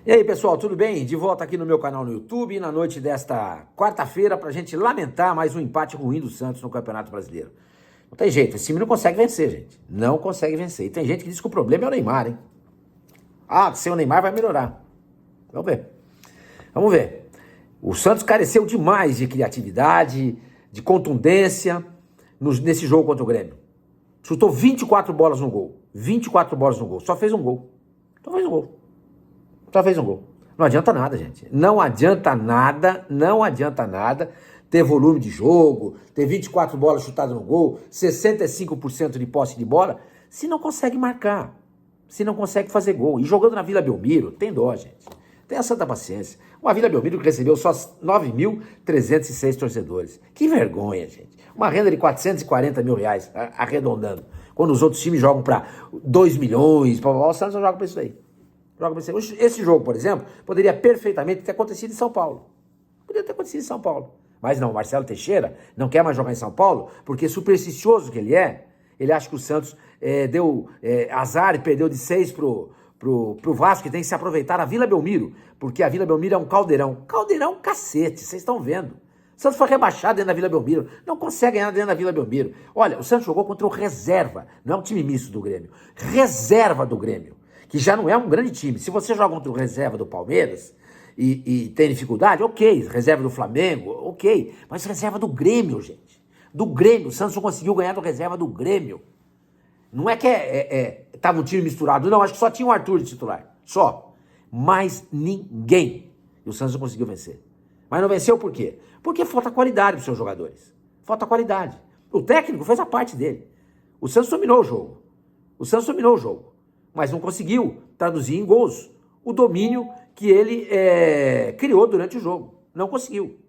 E aí, pessoal, tudo bem? De volta aqui no meu canal no YouTube, na noite desta quarta-feira, para a gente lamentar mais um empate ruim do Santos no Campeonato Brasileiro. Não tem jeito, esse time não consegue vencer, gente. Não consegue vencer. E tem gente que diz que o problema é o Neymar, hein? Ah, sem o Neymar vai melhorar. Vamos ver. Vamos ver. O Santos careceu demais de criatividade, de contundência nesse jogo contra o Grêmio. Chutou 24 bolas no gol. 24 bolas no gol. Só fez um gol. Só fez um gol. Só fez um gol. Não adianta nada, gente. Não adianta nada ter volume de jogo, ter 24 bolas chutadas no gol, 65% de posse de bola, se não consegue marcar, se não consegue fazer gol. E jogando na Vila Belmiro, tem dó, gente. Tenha santa paciência. Uma Vila Belmiro que recebeu só 9.306 torcedores. Que vergonha, gente. Uma renda de 440 mil reais, arredondando. Quando os outros times jogam para 2 milhões, o Santos joga para isso aí. Esse jogo, por exemplo, poderia perfeitamente ter acontecido em São Paulo. Poderia ter acontecido em São Paulo. Mas não, o Marcelo Teixeira não quer mais jogar em São Paulo, porque supersticioso que ele é, ele acha que o Santos deu azar e perdeu de 6 pro Vasco, que tem que se aproveitar a Vila Belmiro, porque a Vila Belmiro é um caldeirão. Caldeirão cacete, vocês estão vendo. O Santos foi rebaixado dentro da Vila Belmiro, não consegue ganhar dentro da Vila Belmiro. Olha, o Santos jogou contra o reserva, não é um time misto do Grêmio, reserva do Grêmio, que já não é um grande time. Se você joga contra o reserva do Palmeiras e tem dificuldade, ok. Reserva do Flamengo, ok. Mas reserva do Grêmio, gente. Do Grêmio. O Santos não conseguiu ganhar do reserva do Grêmio. Não é que tava um time misturado, não. Acho que só tinha o Arthur de titular. Só. Mais ninguém. E o Santos não conseguiu vencer. Mas não venceu por quê? Porque falta qualidade para os seus jogadores. Falta qualidade. O técnico fez a parte dele. O Santos dominou o jogo. Mas não conseguiu traduzir em gols o domínio que ele criou durante o jogo. Não conseguiu.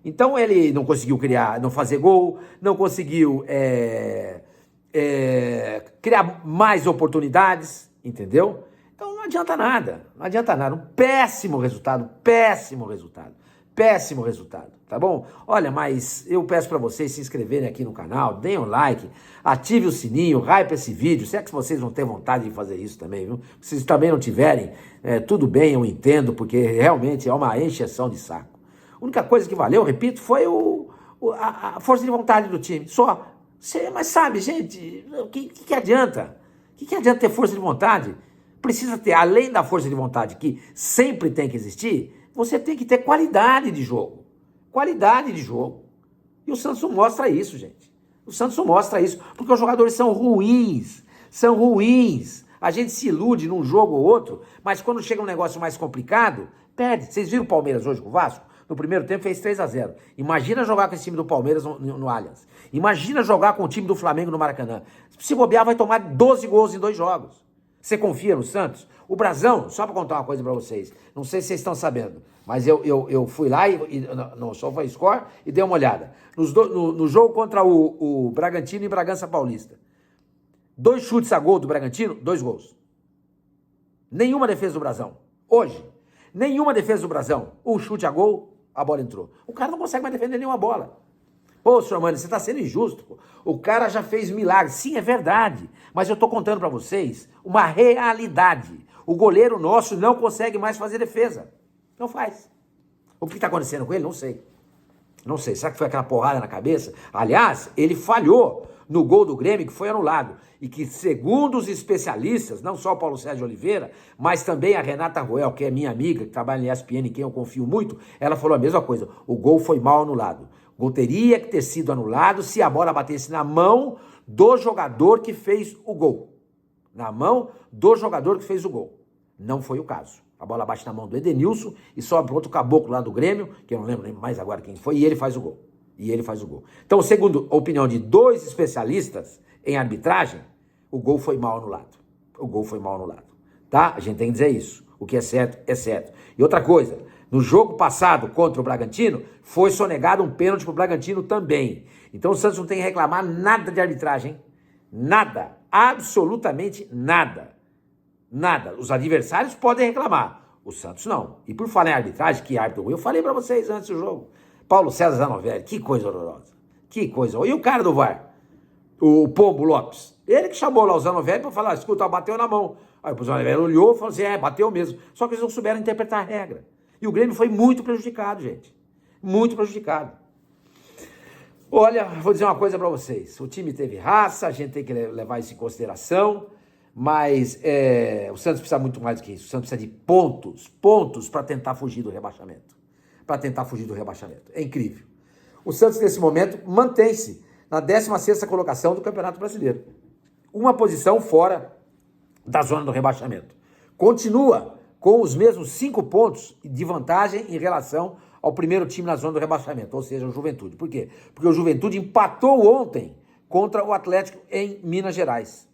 Então ele não conseguiu não fazer gol, não conseguiu criar mais oportunidades, entendeu? Então não adianta nada. Um péssimo resultado, tá bom? Olha, mas eu peço para vocês se inscreverem aqui no canal, deem um like, ative o sininho, hype esse vídeo, se é que vocês vão ter vontade de fazer isso também, viu? Se vocês também não tiverem, tudo bem, eu entendo, porque realmente é uma encheção de saco. A única coisa que valeu, repito, foi a força de vontade do time, só. Mas sabe, gente, o que adianta? O que adianta ter força de vontade? Precisa ter, além da força de vontade que sempre tem que existir, você tem que ter qualidade de jogo. E o Santos não mostra isso, gente. Porque os jogadores são ruins. A gente se ilude num jogo ou outro, mas quando chega um negócio mais complicado, perde. Vocês viram o Palmeiras hoje com o Vasco? No primeiro tempo fez 3-0. Imagina jogar com esse time do Palmeiras no Allianz. Imagina jogar com o time do Flamengo no Maracanã. Se bobear, vai tomar 12 gols em 2 jogos. Você confia no Santos? O Brasão, só para contar uma coisa para vocês, não sei se vocês estão sabendo, mas eu fui lá no SofaScore e dei uma olhada. No jogo contra o Bragantino e Bragança Paulista. 2 chutes a gol do Bragantino, 2 gols. Nenhuma defesa do Brasão. Hoje, nenhuma defesa do Brasão. Um chute a gol, a bola entrou. O cara não consegue mais defender nenhuma bola. Pô, senhor Mano, você está sendo injusto. Pô. O cara já fez milagre. Sim, é verdade. Mas eu estou contando para vocês uma realidade. O goleiro nosso não consegue mais fazer defesa. Não faz. O que está acontecendo com ele? Não sei. Será que foi aquela porrada na cabeça? Aliás, ele falhou no gol do Grêmio, que foi anulado. E que, segundo os especialistas, não só o Paulo Sérgio Oliveira, mas também a Renata Ruel, que é minha amiga, que trabalha na ESPN, em quem eu confio muito, ela falou a mesma coisa. O gol foi mal anulado. O gol teria que ter sido anulado se a bola batesse na mão do jogador que fez o gol. Não foi o caso. A bola bate na mão do Edenilson e sobe para outro caboclo lá do Grêmio, que eu não lembro mais agora quem foi, e ele faz o gol. Então, segundo a opinião de 2 especialistas em arbitragem, o gol foi mal anulado. Tá? A gente tem que dizer isso. O que é certo, é certo. E outra coisa, no jogo passado contra o Bragantino, foi sonegado um pênalti pro Bragantino também. Então o Santos não tem que reclamar nada de arbitragem. Nada. Absolutamente nada. Os adversários podem reclamar. O Santos não. E por falar em arbitragem, que árbitro ruim, eu falei para vocês antes do jogo. Paulo César Zanovelli, que coisa horrorosa. E o cara do VAR? O Pombo Lopes. Ele que chamou lá o Zanovelli para falar, escuta, bateu na mão. Aí o Posição Amarela olhou e falou assim, bateu mesmo. Só que eles não souberam interpretar a regra. E o Grêmio foi muito prejudicado, gente. Muito prejudicado. Olha, vou dizer uma coisa para vocês. O time teve raça, a gente tem que levar isso em consideração, mas o Santos precisa muito mais do que isso. O Santos precisa de pontos para tentar fugir do rebaixamento. É incrível. O Santos, nesse momento, mantém-se na 16ª colocação do Campeonato Brasileiro. Uma posição fora da zona do rebaixamento. Continua com os mesmos 5 pontos de vantagem em relação ao primeiro time na zona do rebaixamento, ou seja, o Juventude. Por quê? Porque o Juventude empatou ontem contra o Atlético em Minas Gerais.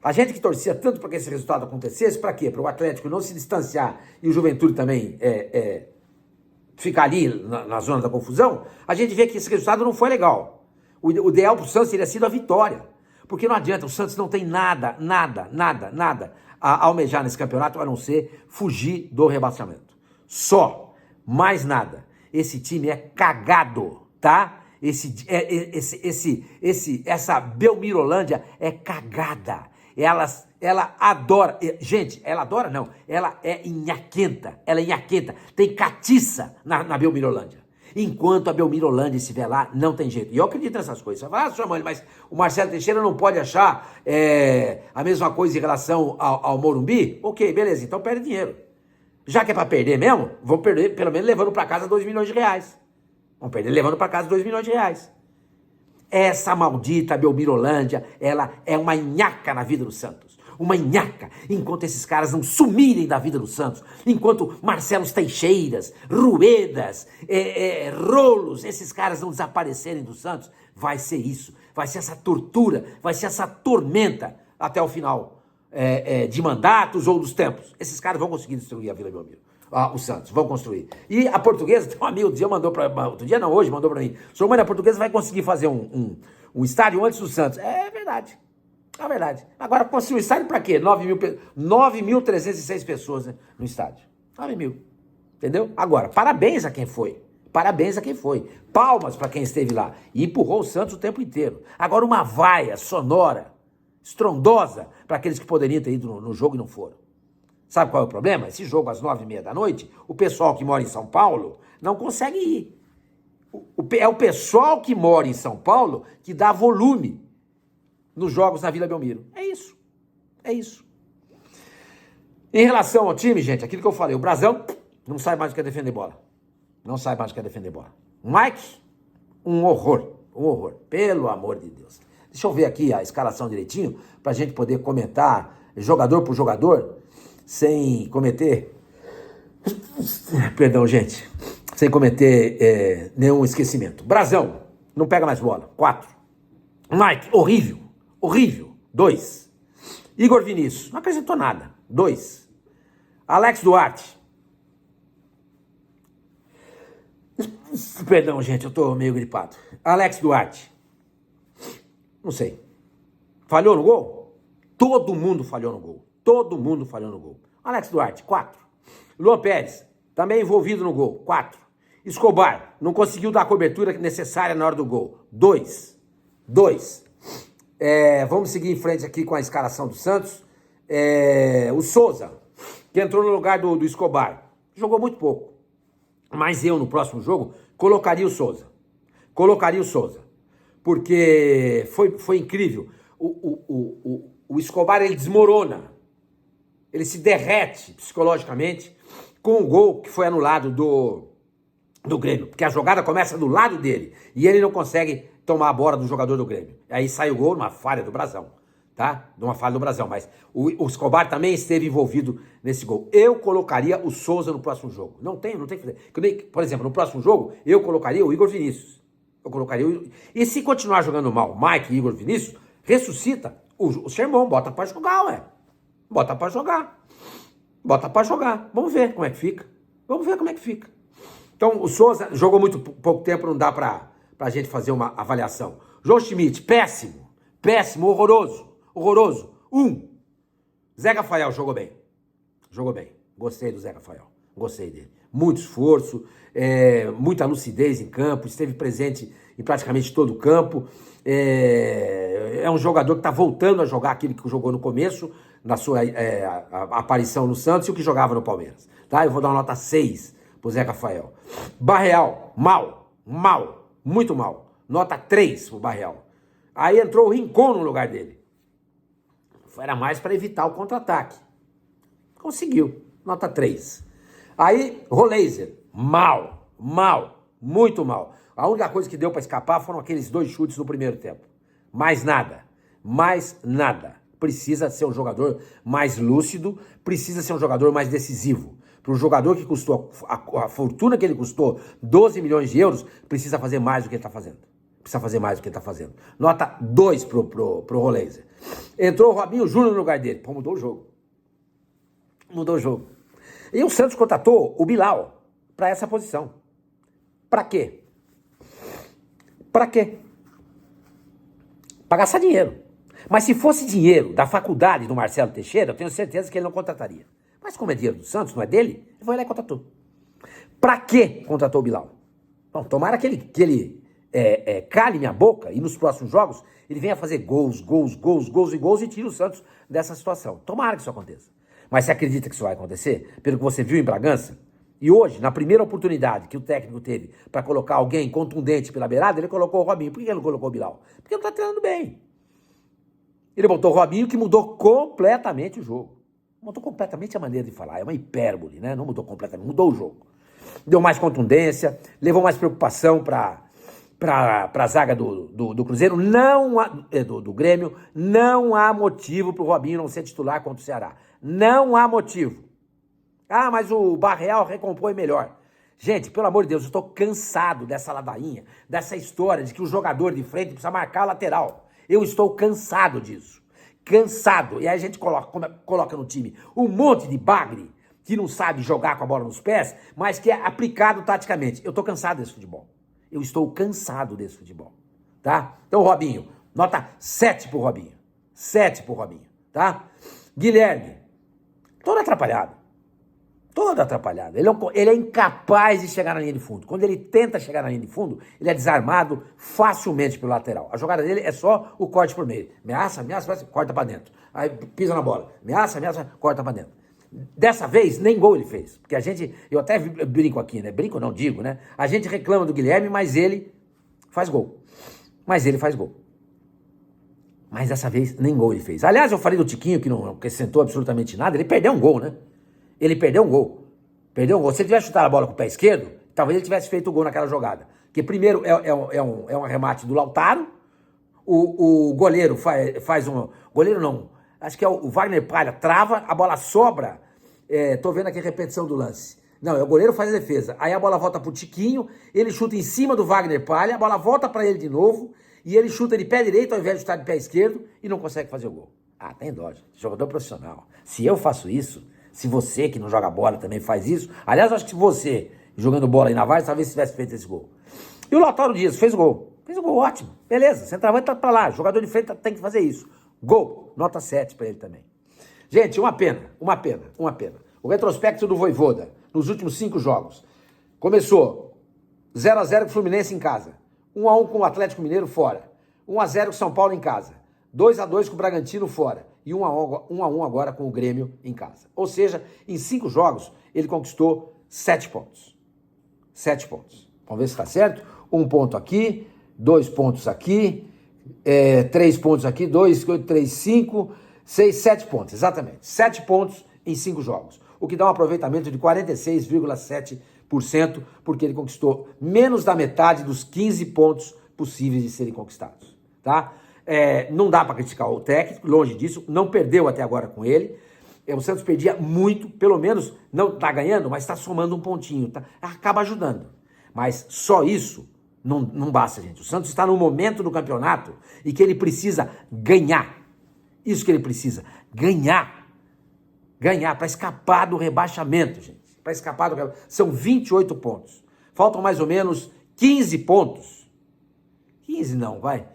A gente que torcia tanto para que esse resultado acontecesse, para quê? Para o Atlético não se distanciar e o Juventude também ficar ali na zona da confusão, a gente vê que esse resultado não foi legal. O ideal para o Santos teria sido a vitória. Porque não adianta, o Santos não tem nada a almejar nesse campeonato, a não ser fugir do rebaixamento. Só, mais nada. Esse time é cagado, tá? Essa Belmirolândia é cagada. Ela adora, gente, ela adora não, ela é nhaquenta, tem catiça na Belmirolândia. Enquanto a Belmirolândia estiver lá, não tem jeito. E eu acredito nessas coisas. Você fala, Mãe, mas o Marcelo Teixeira não pode achar a mesma coisa em relação ao Morumbi? Ok, beleza, então perde dinheiro. Já que é para perder mesmo, vamos perder pelo menos levando para casa 2 milhões de reais. Vamos perder levando para casa 2 milhões de reais. Essa maldita Belmirolândia, ela é uma nhaca na vida do Santos. Uma nhaca, enquanto esses caras não sumirem da vida do Santos, enquanto Marcelos Teixeiras, Ruedas, Rolos, esses caras não desaparecerem do Santos, vai ser isso, vai ser essa tortura, vai ser essa tormenta até o final de mandatos ou dos tempos. Esses caras vão conseguir destruir a Vila Belmiro. O Santos, vão construir. E a Portuguesa, tem um amigo, hoje mandou para mim, sua mãe, a Portuguesa vai conseguir fazer um estádio antes do Santos. É verdade. É verdade. Agora, construir um estádio para quê? 9.306 pessoas, né, no estádio. 9 mil. Entendeu? Agora, parabéns a quem foi. Palmas para quem esteve lá. E empurrou o Santos o tempo inteiro. Agora, uma vaia sonora, estrondosa, para aqueles que poderiam ter ido no jogo e não foram. Sabe qual é o problema? Esse jogo às 9h30 da noite, o pessoal que mora em São Paulo não consegue ir. É o pessoal que mora em São Paulo que dá volume nos jogos na Vila Belmiro. É isso. Em relação ao time, gente, aquilo que eu falei, o Brasão não sabe mais o que é defender bola. Mike, um horror. Pelo amor de Deus. Deixa eu ver aqui a escalação direitinho, pra gente poder comentar jogador por jogador, sem cometer... Perdão, gente. Sem cometer nenhum esquecimento. Brasão, não pega mais bola. 4. Mike, horrível. 2. Igor Vinícius, não acrescentou nada. 2. Alex Duarte. Perdão, gente, eu tô meio gripado. Alex Duarte. Não sei. Falhou no gol? Todo mundo falhou no gol. Alex Duarte, 4. Luan Pérez, também envolvido no gol. 4. Escobar, não conseguiu dar a cobertura necessária na hora do gol. 2. Vamos seguir em frente aqui com a escalação do Santos. O Souza, que entrou no lugar do Escobar, jogou muito pouco. Mas eu, no próximo jogo, colocaria o Souza. Porque foi incrível. O Escobar, ele desmorona. Ele se derrete psicologicamente com o gol que foi anulado do Grêmio. Porque a jogada começa do lado dele. E ele não consegue tomar a bola do jogador do Grêmio. Aí sai o gol numa falha do Brasão, tá? Mas o Escobar também esteve envolvido nesse gol. Eu colocaria o Souza no próximo jogo. Não tem que fazer. Por exemplo, no próximo jogo, eu colocaria o Igor Vinícius. E se continuar jogando mal, Mike e Igor Vinícius, ressuscita o Sermão, bota pra jogar, ué. Bota pra jogar. Vamos ver como é que fica. Então, o Souza jogou muito pouco tempo, não dá pra gente fazer uma avaliação. João Schmidt, péssimo, horroroso. 1. Zé Rafael jogou bem. Gostei do Zé Rafael. Gostei dele. Muito esforço, muita lucidez em campo, esteve presente em praticamente todo o campo. É um jogador que está voltando a jogar aquilo que jogou no começo, na sua aparição no Santos e o que jogava no Palmeiras. Tá? Eu vou dar uma nota 6 pro Zé Rafael. Barreal, mal, muito mal. Nota 3 pro Barreal. Aí entrou o Rincon no lugar dele. Era mais para evitar o contra-ataque. Conseguiu, nota 3. Aí, Roleiser, mal, muito mal. A única coisa que deu para escapar foram aqueles 2 chutes no primeiro tempo. Mais nada. Precisa ser um jogador mais lúcido, precisa ser um jogador mais decisivo. Para um jogador que custou, a fortuna que ele custou, 12 milhões de euros, precisa fazer mais do que ele está fazendo. Nota 2 pro Roleiser. Entrou o Robinho Júnior no lugar dele. Pô, mudou o jogo. E o Santos contratou o Bilal para essa posição. Para quê? Para gastar dinheiro. Mas se fosse dinheiro da faculdade do Marcelo Teixeira, eu tenho certeza que ele não contrataria. Mas como é dinheiro do Santos, não é dele, ele foi lá e contratou. Para que contratou o Bilal? Bom, tomara que ele cale minha boca e nos próximos jogos ele venha fazer gols e tire o Santos dessa situação. Tomara que isso aconteça. Mas você acredita que isso vai acontecer? Pelo que você viu em Bragança? E hoje, na primeira oportunidade que o técnico teve para colocar alguém contundente pela beirada, ele colocou o Robinho. Por que ele não colocou o Bilal? Porque ele não está treinando bem. Ele botou o Robinho, que mudou completamente o jogo. Mudou completamente a maneira de falar. É uma hipérbole, né? Não mudou completamente, mudou o jogo. Deu mais contundência, levou mais preocupação para a zaga do Cruzeiro, do Grêmio. Não há motivo para o Robinho não ser titular contra o Ceará. Não há motivo. Ah, mas o Barreal recompõe melhor. Gente, pelo amor de Deus, eu estou cansado dessa ladainha, dessa história de que o jogador de frente precisa marcar a lateral. Eu estou cansado disso. Cansado. E aí a gente coloca no time um monte de bagre que não sabe jogar com a bola nos pés, mas que é aplicado taticamente. Eu estou cansado desse futebol. Eu estou cansado desse futebol. Tá? Então, Robinho, nota 7 pro Robinho. 7 pro Robinho. Tá? Guilherme, todo atrapalhado. Ele é incapaz de chegar na linha de fundo. Quando ele tenta chegar na linha de fundo, ele é desarmado facilmente pelo lateral. A jogada dele é só o corte por meio. Ameaça, corta pra dentro. Aí pisa na bola. Ameaça, corta pra dentro. Dessa vez, nem gol ele fez. Porque eu até brinco aqui, né? Brinco não, digo, né? A gente reclama do Guilherme, mas ele faz gol. Mas dessa vez, nem gol ele fez. Aliás, eu falei do Tiquinho, que não acrescentou absolutamente nada. Ele perdeu um gol, né? Se ele tivesse chutado a bola com o pé esquerdo, talvez ele tivesse feito o gol naquela jogada. Porque primeiro é um arremate do Lautaro, o goleiro faz um... Goleiro não, acho que é o Wagner Palha, trava, a bola sobra. Tô vendo aqui a repetição do lance. Não, o goleiro faz a defesa. Aí a bola volta pro Tiquinho, ele chuta em cima do Wagner Palha, a bola volta para ele de novo, e ele chuta de pé direito ao invés de chutar de pé esquerdo e não consegue fazer o gol. Ah, tem dó, gente. Jogador profissional. Se eu faço isso... Se você que não joga bola também faz isso. Aliás, eu acho que se você, jogando bola aí na Varsa, talvez tivesse feito esse gol. E o Lautaro Dias fez o gol. Fez o gol, ótimo. Beleza, centroavante tá pra lá. Jogador de frente tem que fazer isso. Gol. Nota 7 pra ele também. Gente, uma pena. O retrospecto do Vojvoda, nos últimos 5 jogos. Começou 0-0 com o Fluminense em casa. 1-1 com o Atlético Mineiro fora. 1-0 com o São Paulo em casa. 2-2 com o Bragantino fora. E 1-1 agora com o Grêmio em casa. Ou seja, em 5 jogos, ele conquistou 7 pontos. 7 pontos. Vamos ver se está certo. 1 ponto aqui, 2 pontos aqui, 3 pontos aqui, 2, 3, 5, 6, 7 pontos. Exatamente. 7 pontos em 5 jogos. O que dá um aproveitamento de 46,7%, porque ele conquistou menos da metade dos 15 pontos possíveis de serem conquistados. Tá? Não dá para criticar o técnico, longe disso, não perdeu até agora com ele. O Santos perdia muito, pelo menos não está ganhando, mas está somando um pontinho, acaba ajudando. Mas só isso não basta, gente. O Santos está num momento do campeonato e que ele precisa ganhar. Isso que ele precisa, ganhar. Ganhar para escapar do rebaixamento, gente. São 28 pontos. Faltam mais ou menos 15 pontos. 15 não, vai.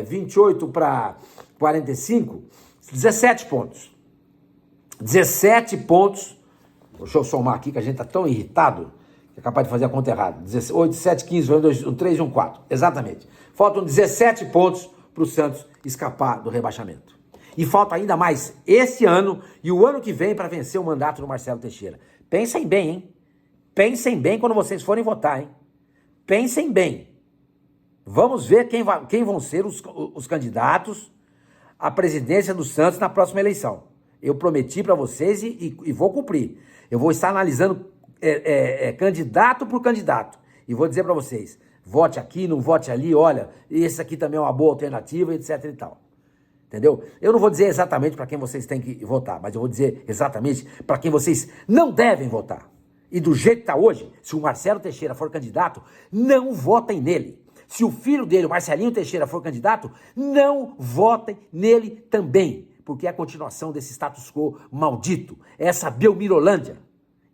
28 para 45, 17 pontos. 17 pontos. Deixa eu somar aqui, que a gente tá tão irritado que é capaz de fazer a conta errada. 8, 7, 15, 1, 2, 1, 3 e 1, 4. Exatamente. Faltam 17 pontos para o Santos escapar do rebaixamento. E falta ainda mais esse ano e o ano que vem para vencer o mandato do Marcelo Teixeira. Pensem bem, hein? Pensem bem quando vocês forem votar, hein? Pensem bem. Vamos ver quem vão ser os candidatos à presidência do Santos na próxima eleição. Eu prometi para vocês e vou cumprir. Eu vou estar analisando candidato por candidato. E vou dizer para vocês, vote aqui, não vote ali, olha, esse aqui também é uma boa alternativa, etc e tal. Entendeu? Eu não vou dizer exatamente para quem vocês têm que votar, mas eu vou dizer exatamente para quem vocês não devem votar. E do jeito que está hoje, se o Marcelo Teixeira for candidato, não votem nele. Se o filho dele, o Marcelinho Teixeira, for candidato, não votem nele também. Porque é a continuação desse status quo maldito. Essa Belmirolândia.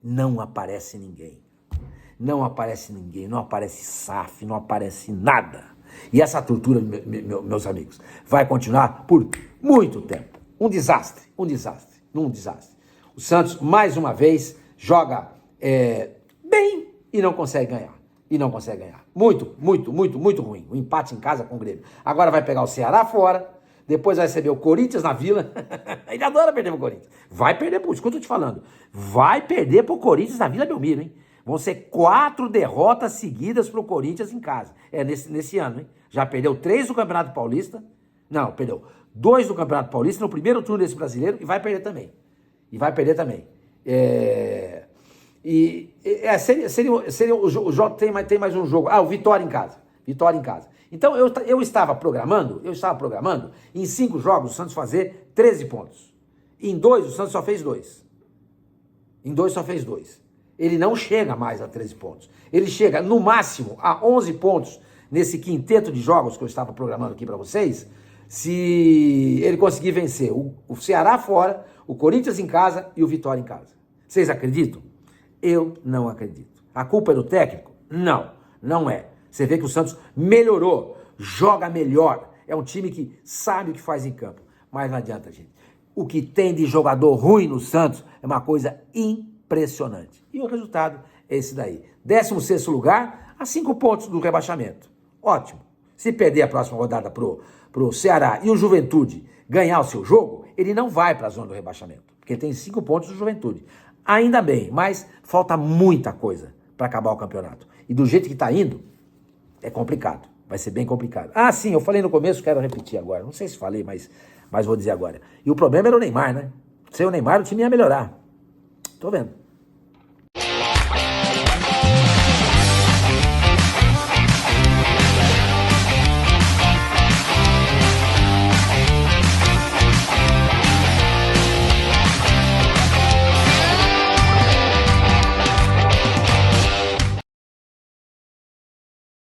Não aparece ninguém. Não aparece ninguém, não aparece SAF, não aparece nada. E essa tortura, meus amigos, vai continuar por muito tempo. Um desastre. O Santos, mais uma vez, joga bem e não consegue ganhar. Muito ruim. O empate em casa com o Grêmio. Agora vai pegar o Ceará fora, depois vai receber o Corinthians na Vila. Ele adora perder pro Corinthians. Vai perder, por isso que eu tô te falando. Vai perder pro Corinthians na Vila Belmiro, hein? Vão ser 4 derrotas seguidas pro Corinthians em casa. Nesse ano, hein? Já perdeu 3 do Campeonato Paulista. Não, perdeu 2 do Campeonato Paulista no primeiro turno desse brasileiro e vai perder também. Seria o jogo, tem mais um jogo. O Vitória em casa. Então eu estava programando, em 5 jogos o Santos fazer 13 pontos. Em 2 o Santos só fez 2. Ele não chega mais a 13 pontos. Ele chega no máximo a 11 pontos nesse quinteto de jogos que eu estava programando aqui para vocês, se ele conseguir vencer o Ceará fora, o Corinthians em casa e o Vitória em casa. Vocês acreditam? Eu não acredito. A culpa é do técnico? Não é. Você vê que o Santos melhorou, joga melhor. É um time que sabe o que faz em campo. Mas não adianta, gente. O que tem de jogador ruim no Santos é uma coisa impressionante. E o resultado é esse daí. 16º lugar, a 5 pontos do rebaixamento. Ótimo. Se perder a próxima rodada pro Ceará e o Juventude ganhar o seu jogo, ele não vai para a zona do rebaixamento. Porque ele tem 5 pontos do Juventude. Ainda bem, mas falta muita coisa para acabar o campeonato. E do jeito que está indo, é complicado. Vai ser bem complicado. Sim, eu falei no começo, quero repetir agora. Não sei se falei, mas vou dizer agora. E o problema era o Neymar, né? Sem o Neymar, o time ia melhorar. Tô vendo.